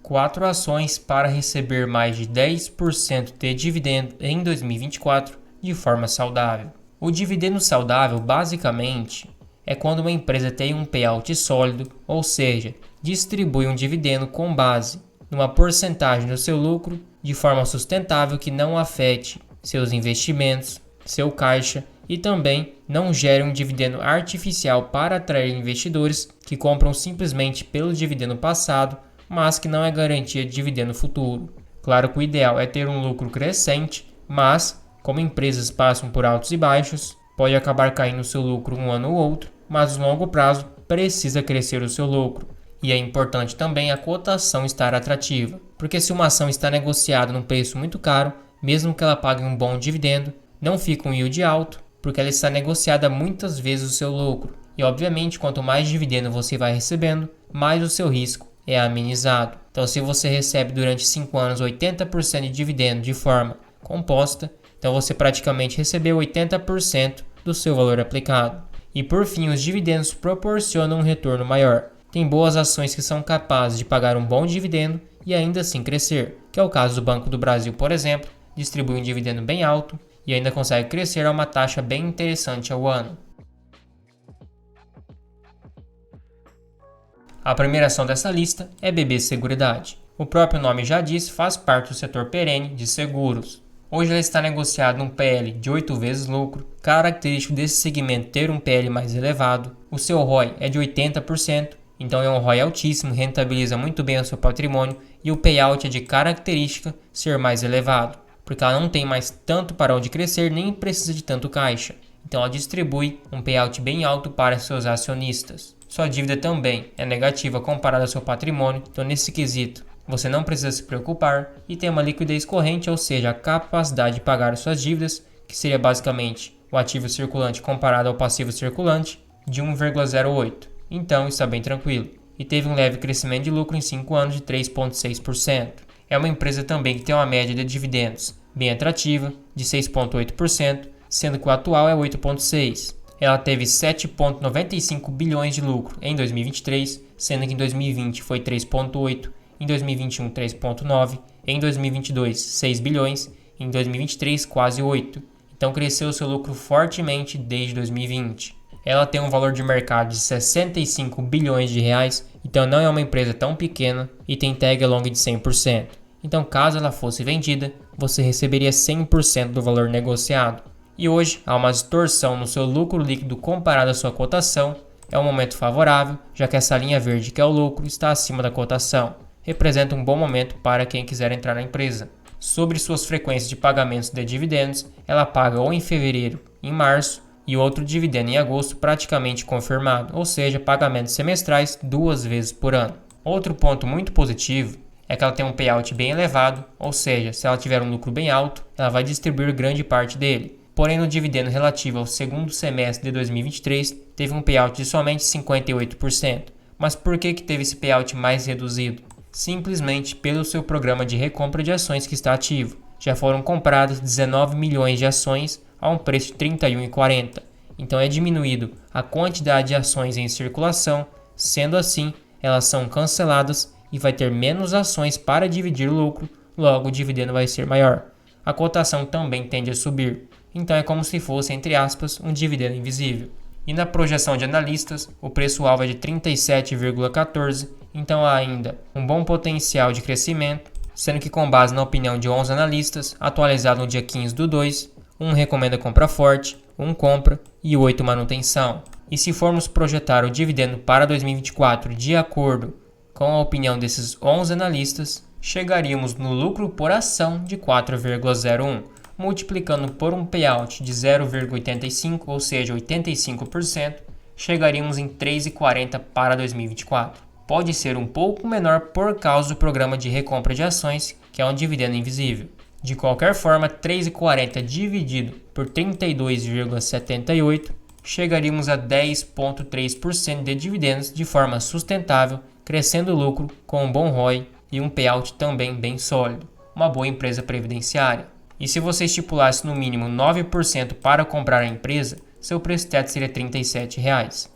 4 ações para receber mais de 10% de dividendo em 2024 de forma saudável. O dividendo saudável, basicamente, é quando uma empresa tem um payout sólido, ou seja, distribui um dividendo com base numa porcentagem do seu lucro de forma sustentável que não afete seus investimentos, seu caixa e também não gere um dividendo artificial para atrair investidores que compram simplesmente pelo dividendo passado, mas que não é garantia de dividendo futuro. Claro que o ideal é ter um lucro crescente, mas como empresas passam por altos e baixos, pode acabar caindo o seu lucro um ano ou outro, mas no longo prazo precisa crescer o seu lucro. E é importante também a cotação estar atrativa, porque se uma ação está negociada num preço muito caro, mesmo que ela pague um bom dividendo, não fica um yield alto, porque ela está negociada muitas vezes o seu lucro. E obviamente, quanto mais dividendo você vai recebendo, mais o seu risco é amenizado. Então, se você recebe durante 5 anos 80% de dividendo de forma composta, então você praticamente recebeu 80% do seu valor aplicado. E por fim, os dividendos proporcionam um retorno maior. Tem boas ações que são capazes de pagar um bom dividendo e ainda assim crescer, que é o caso do Banco do Brasil, por exemplo, distribui um dividendo bem alto e ainda consegue crescer a uma taxa bem interessante ao ano. A primeira ação dessa lista é BB Seguridade. O próprio nome já diz, faz parte do setor perene de seguros. Hoje ela está negociada num PL de 8 vezes lucro, característico desse segmento ter um PL mais elevado. O seu ROI é de 80%, então é um ROI altíssimo, rentabiliza muito bem o seu patrimônio e o payout é de característica ser mais elevado, porque ela não tem mais tanto para onde crescer nem precisa de tanto caixa. Então ela distribui um payout bem alto para seus acionistas. Sua dívida também é negativa comparada ao seu patrimônio, então nesse quesito você não precisa se preocupar e tem uma liquidez corrente, ou seja, a capacidade de pagar suas dívidas, que seria basicamente o ativo circulante comparado ao passivo circulante, de 1,08. Então está bem tranquilo. E teve um leve crescimento de lucro em 5 anos de 3,6%. É uma empresa também que tem uma média de dividendos bem atrativa, de 6,8%, sendo que o atual é 8,6%. Ela teve 7,95 bilhões de lucro em 2023, sendo que em 2020 foi 3,8, em 2021 3,9, em 2022 6 bilhões, em 2023 quase 8. Então cresceu seu lucro fortemente desde 2020. Ela tem um valor de mercado de 65 bilhões de reais, então não é uma empresa tão pequena e tem tag along de 100%. Então caso ela fosse vendida, você receberia 100% do valor negociado. E hoje há uma distorção no seu lucro líquido comparado à sua cotação. É um momento favorável, já que essa linha verde que é o lucro está acima da cotação. Representa um bom momento para quem quiser entrar na empresa. Sobre suas frequências de pagamentos de dividendos, ela paga ou em fevereiro, em março e outro dividendo em agosto praticamente confirmado, ou seja, pagamentos semestrais 2 vezes por ano. Outro ponto muito positivo é que ela tem um payout bem elevado, ou seja, se ela tiver um lucro bem alto, ela vai distribuir grande parte dele. Porém, no dividendo relativo ao segundo semestre de 2023, teve um payout de somente 58%. Mas por que teve esse payout mais reduzido? Simplesmente pelo seu programa de recompra de ações que está ativo. Já foram compradas 19 milhões de ações a um preço de R$ 31,40. Então é diminuído a quantidade de ações em circulação, sendo assim, elas são canceladas e vai ter menos ações para dividir o lucro, logo o dividendo vai ser maior. A cotação também tende a subir. Então é como se fosse, entre aspas, um dividendo invisível. E na projeção de analistas, o preço-alvo é de 37,14, então há ainda um bom potencial de crescimento, sendo que com base na opinião de 11 analistas, atualizado no dia 15/2, um recomenda compra forte, um compra e 8 manutenção. E se formos projetar o dividendo para 2024 de acordo com a opinião desses 11 analistas, chegaríamos no lucro por ação de 4,01, multiplicando por um payout de 0,85, ou seja, 85%, chegaríamos em 3,40 para 2024. Pode ser um pouco menor por causa do programa de recompra de ações, que é um dividendo invisível. De qualquer forma, 3,40 dividido por 32,78, chegaríamos a 10,3% de dividendos de forma sustentável, crescendo o lucro com um bom ROI e um payout também bem sólido, uma boa empresa previdenciária. E se você estipulasse no mínimo 9% para comprar a empresa, seu preço teto seria R$ 37.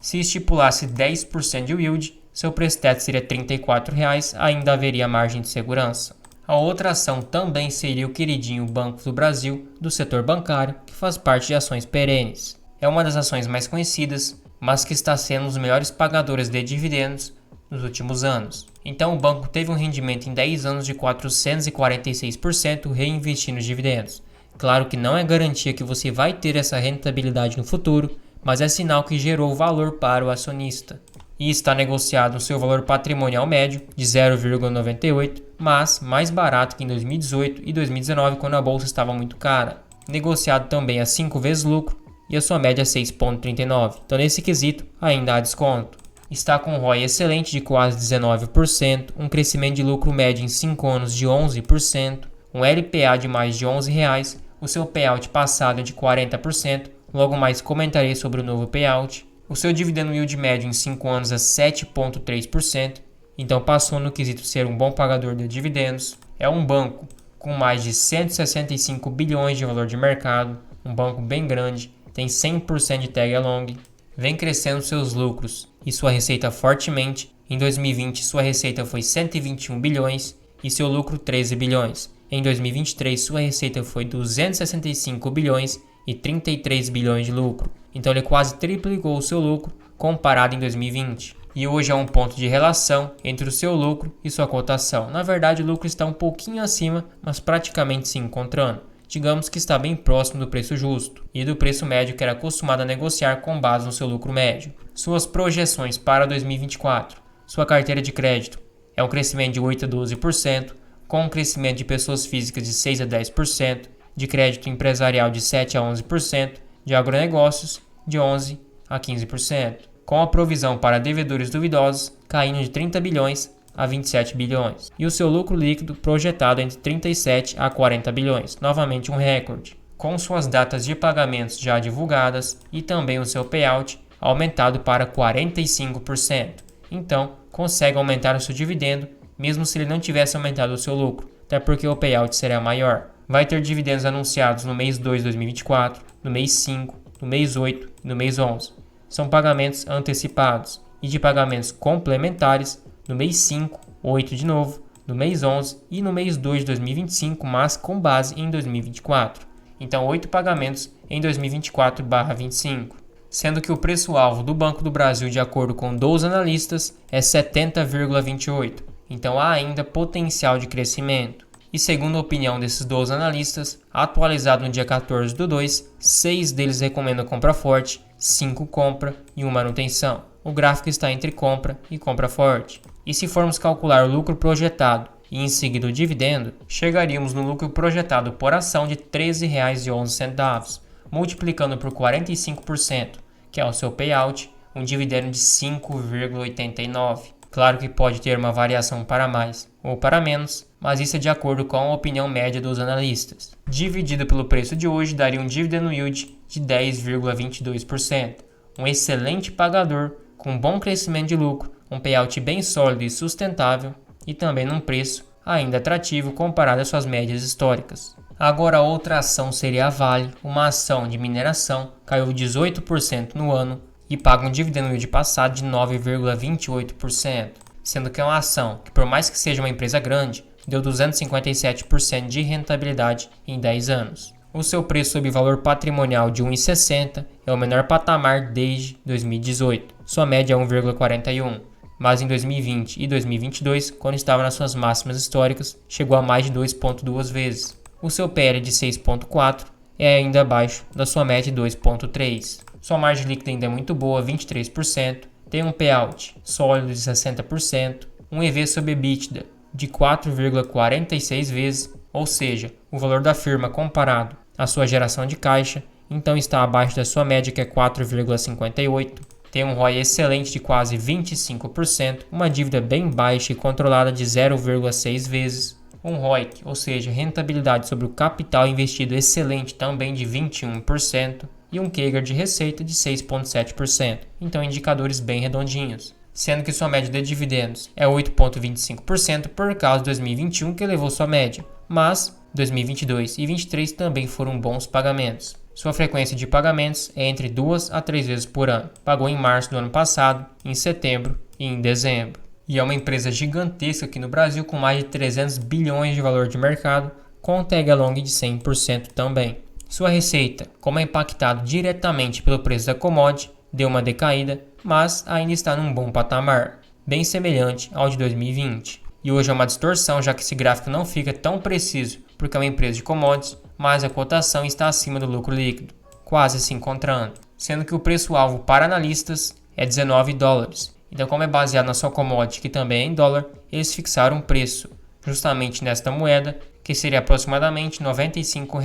Se estipulasse 10% de yield, seu preço teto seria R$ 34,00, ainda haveria margem de segurança. A outra ação também seria o queridinho Banco do Brasil, do setor bancário, que faz parte de ações perenes. É uma das ações mais conhecidas, mas que está sendo um dos melhores pagadores de dividendos nos últimos anos. Então o banco teve um rendimento em 10 anos de 446% reinvestindo os dividendos. Claro que não é garantia que você vai ter essa rentabilidade no futuro, mas é sinal que gerou valor para o acionista. E está negociado no seu valor patrimonial médio de 0,98, mas mais barato que em 2018 e 2019, quando a bolsa estava muito cara. Negociado também a 5 vezes lucro e a sua média é 6,39. Então nesse quesito ainda há desconto. Está com um ROI excelente de quase 19%, um crescimento de lucro médio em 5 anos de 11%, um LPA de mais de R$11, o seu payout passado é de 40%, logo mais comentarei sobre o novo payout. O seu dividendo yield médio em 5 anos é 7,3%, então passou no quesito ser um bom pagador de dividendos. É um banco com mais de 165 bilhões de valor de mercado, um banco bem grande, tem 100% de tag along, vem crescendo seus lucros e sua receita fortemente. Em 2020 sua receita foi 121 bilhões e seu lucro 13 bilhões. Em 2023 sua receita foi 265 bilhões e 33 bilhões de lucro. Então ele quase triplicou o seu lucro comparado em 2020. E hoje há um ponto de relação entre o seu lucro e sua cotação. Na verdade o lucro está um pouquinho acima, mas praticamente se encontrando. Digamos que está bem próximo do preço justo e do preço médio que era acostumado a negociar com base no seu lucro médio. Suas projeções para 2024. Sua carteira de crédito é um crescimento de 8 a 12%, com um crescimento de pessoas físicas de 6 a 10%, de crédito empresarial de 7 a 11%, de agronegócios de 11 a 15%, com a provisão para devedores duvidosos caindo de 30 bilhões a 27 bilhões, e o seu lucro líquido projetado entre 37 a 40 bilhões, novamente um recorde, com suas datas de pagamentos já divulgadas e também o seu payout aumentado para 45%. Então, consegue aumentar o seu dividendo, mesmo se ele não tivesse aumentado o seu lucro, até porque o payout será maior. Vai ter dividendos anunciados no mês 2 de 2024, no mês 5, no mês 8 e no mês 11. São pagamentos antecipados e de pagamentos complementares no mês 5, 8 de novo, no mês 11 e no mês 2 de 2025, mas com base em 2024. Então 8 pagamentos em 2024/25. Sendo que o preço-alvo do Banco do Brasil, de acordo com 12 analistas, é 70,28. Então há ainda potencial de crescimento. E segundo a opinião desses 12 analistas, atualizado no dia 14/2, 6 deles recomendam compra forte, 5 compra e 1 manutenção. O gráfico está entre compra e compra forte. E se formos calcular o lucro projetado e em seguida o dividendo, chegaríamos no lucro projetado por ação de R$ 13,11, multiplicando por 45%, que é o seu payout, um dividendo de 5,89. Claro que pode ter uma variação para mais ou para menos, mas isso é de acordo com a opinião média dos analistas. Dividido pelo preço de hoje, daria um dividend yield de 10,22%. Um excelente pagador, com bom crescimento de lucro, um payout bem sólido e sustentável, e também num preço ainda atrativo comparado às suas médias históricas. Agora outra ação seria a Vale, uma ação de mineração, caiu 18% no ano e paga um dividendo yield passado de 9,28%, sendo que é uma ação que, por mais que seja uma empresa grande, deu 257% de rentabilidade em 10 anos. O seu preço sob valor patrimonial de 1,60 é o menor patamar desde 2018, sua média é 1,41, mas em 2020 e 2022, quando estava nas suas máximas históricas, chegou a mais de 2,2 vezes. O seu PL de 6,4 é ainda abaixo da sua média de 2,3. Sua margem líquida ainda é muito boa, 23%, tem um payout sólido de 60%, um EV sobre EBITDA de 4,46 vezes, ou seja, o valor da firma comparado à sua geração de caixa, então está abaixo da sua média, que é 4,58. Tem um ROI excelente de quase 25%, uma dívida bem baixa e controlada de 0,6 vezes, um ROIC, ou seja, rentabilidade sobre o capital investido excelente, também de 21%, e um CAGR de receita de 6,7%, então indicadores bem redondinhos. Sendo que sua média de dividendos é 8,25% por causa de 2021, que elevou sua média, mas 2022 e 2023 também foram bons pagamentos. Sua frequência de pagamentos é entre 2 a 3 vezes por ano. Pagou em março do ano passado, em setembro e em dezembro. E é uma empresa gigantesca aqui no Brasil com mais de 300 bilhões de valor de mercado, com tag along de 100% também. Sua receita, como é impactado diretamente pelo preço da commodity, deu uma decaída, mas ainda está num bom patamar, bem semelhante ao de 2020. E hoje é uma distorção, já que esse gráfico não fica tão preciso porque é uma empresa de commodities, mas a cotação está acima do lucro líquido, quase se encontrando, sendo que o preço-alvo para analistas é $19. Então, como é baseado na sua commodity, que também é em dólar, eles fixaram um preço justamente nesta moeda, que seria aproximadamente R$ 95.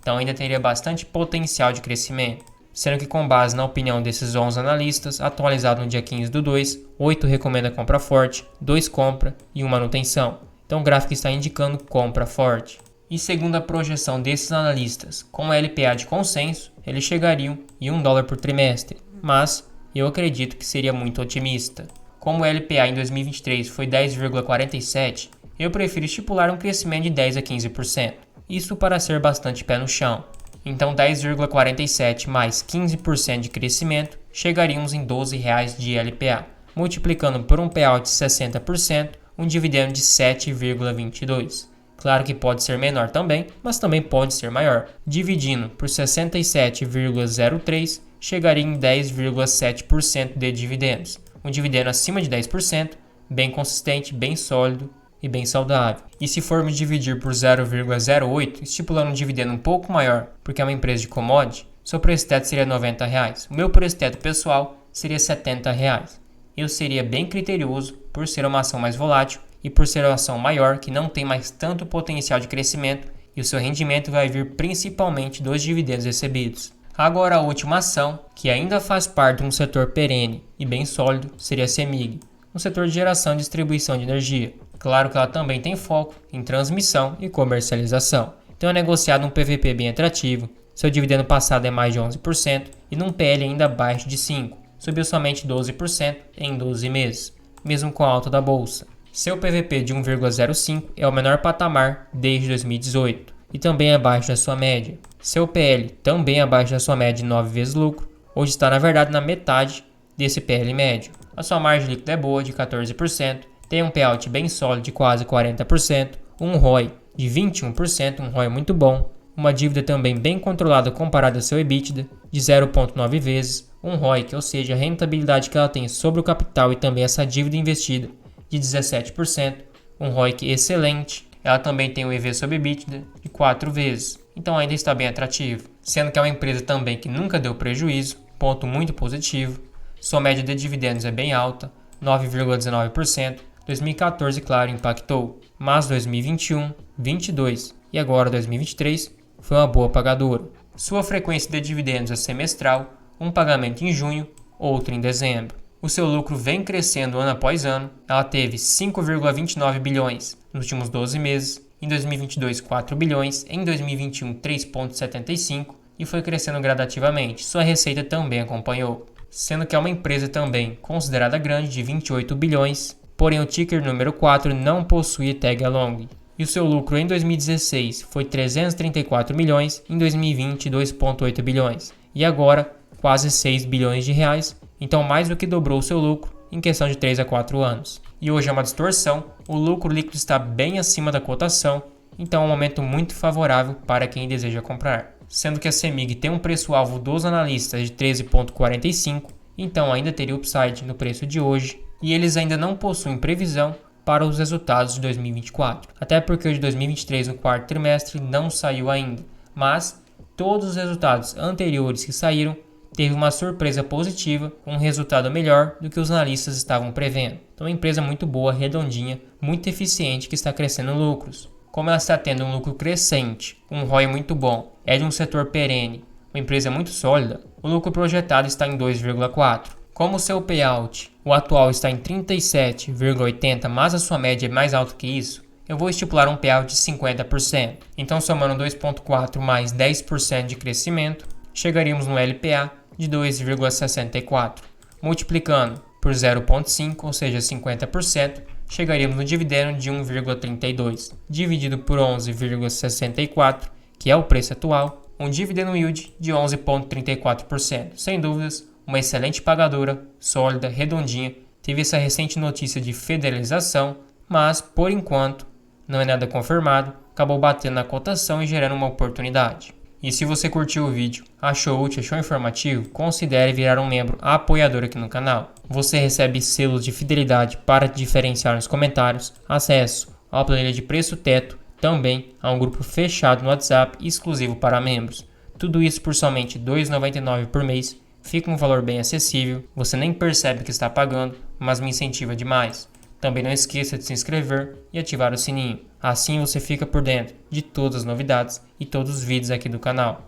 Então ainda teria bastante potencial de crescimento, sendo que com base na opinião desses 11 analistas, atualizado no dia 15/2, 8 recomenda compra forte, 2 compra e 1 manutenção. Então o gráfico está indicando compra forte. E segundo a projeção desses analistas, com a LPA de consenso, eles chegariam em $1 por trimestre, mas eu acredito que seria muito otimista. Como o LPA em 2023 foi 10,47, eu prefiro estipular um crescimento de 10 a 15%. Isso para ser bastante pé no chão. Então 10,47 mais 15% de crescimento, chegaríamos em R$12 de LPA, multiplicando por um payout de 60%, um dividendo de 7,22. Claro que pode ser menor também, mas também pode ser maior. Dividindo por 67,03, chegaria em 10,7% de dividendos. Um dividendo acima de 10%, bem consistente, bem sólido e bem saudável. E se formos dividir por 0,08, estipulando um dividendo um pouco maior, porque é uma empresa de commodity, seu preço teto seria R$90. O meu preço teto pessoal seria R$70. Eu seria bem criterioso por ser uma ação mais volátil e por ser uma ação maior que não tem mais tanto potencial de crescimento e o seu rendimento vai vir principalmente dos dividendos recebidos. Agora a última ação, que ainda faz parte de um setor perene e bem sólido, seria a CEMIG, um setor de geração e distribuição de energia. Claro que ela também tem foco em transmissão e comercialização. Então é negociado um PVP bem atrativo, seu dividendo passado é mais de 11% e num PL ainda abaixo de 5%, subiu somente 12% em 12 meses, mesmo com a alta da bolsa. Seu PVP de 1,05 é o menor patamar desde 2018 e também abaixo da sua média. Seu PL também abaixo da sua média de 9 vezes lucro, hoje está na verdade na metade desse PL médio. A sua margem líquida é boa, de 14%, tem um payout bem sólido de quase 40%, um ROI de 21%, um ROI muito bom, uma dívida também bem controlada comparada ao seu EBITDA, de 0,9 vezes, um ROIC, ou seja, a rentabilidade que ela tem sobre o capital e também essa dívida investida, de 17%, um ROIC excelente. Ela também tem o EV sobre EBITDA de 4 vezes, então ainda está bem atrativo, sendo que é uma empresa também que nunca deu prejuízo, ponto muito positivo. Sua média de dividendos é bem alta, 9,19%. 2014, claro, impactou, mas 2021, 2022 e agora 2023 foi uma boa pagadora. Sua frequência de dividendos é semestral, um pagamento em junho, outro em dezembro. O seu lucro vem crescendo ano após ano, ela teve 5,29 bilhões nos últimos 12 meses, em 2022 4 bilhões, em 2021 3,75 e foi crescendo gradativamente. Sua receita também acompanhou, sendo que é uma empresa também considerada grande de 28 bilhões, porém o ticker número 4 não possui tag along. E o seu lucro em 2016 foi 334 milhões, em 2020 2,8 bilhões e agora quase 6 bilhões de reais, então mais do que dobrou o seu lucro em questão de 3 a 4 anos. E hoje é uma distorção, o lucro líquido está bem acima da cotação, então é um momento muito favorável para quem deseja comprar. Sendo que a CEMIG tem um preço-alvo dos analistas de 13,45, então ainda teria upside no preço de hoje, e eles ainda não possuem previsão para os resultados de 2024, até porque o de 2023 no quarto trimestre não saiu ainda, mas todos os resultados anteriores que saíram teve uma surpresa positiva, um resultado melhor do que os analistas estavam prevendo. Então é uma empresa muito boa, redondinha, muito eficiente que está crescendo lucros. Como ela está tendo um lucro crescente, um ROI muito bom, é de um setor perene, uma empresa muito sólida, o lucro projetado está em 2,4. Como o seu payout, o atual está em 37,80, mas a sua média é mais alta que isso, eu vou estipular um payout de 50%. Então somando 2,4 mais 10% de crescimento, chegaríamos no LPA de 2,64. Multiplicando por 0,5, ou seja, 50%, chegaríamos no dividendo de 1,32. Dividido por 11,64, que é o preço atual, um dividend yield de 11,34%. Sem dúvidas, uma excelente pagadora, sólida, redondinha, teve essa recente notícia de federalização, mas, por enquanto, não é nada confirmado, acabou batendo na cotação e gerando uma oportunidade. E se você curtiu o vídeo, achou útil, achou informativo, considere virar um membro apoiador aqui no canal. Você recebe selos de fidelidade para te diferenciar nos comentários, acesso à planilha de preço teto, também a um grupo fechado no WhatsApp exclusivo para membros. Tudo isso por somente R$ 2,99 por mês. Fica um valor bem acessível, você nem percebe que está pagando, mas me incentiva demais. Também não esqueça de se inscrever e ativar o sininho, assim você fica por dentro de todas as novidades e todos os vídeos aqui do canal.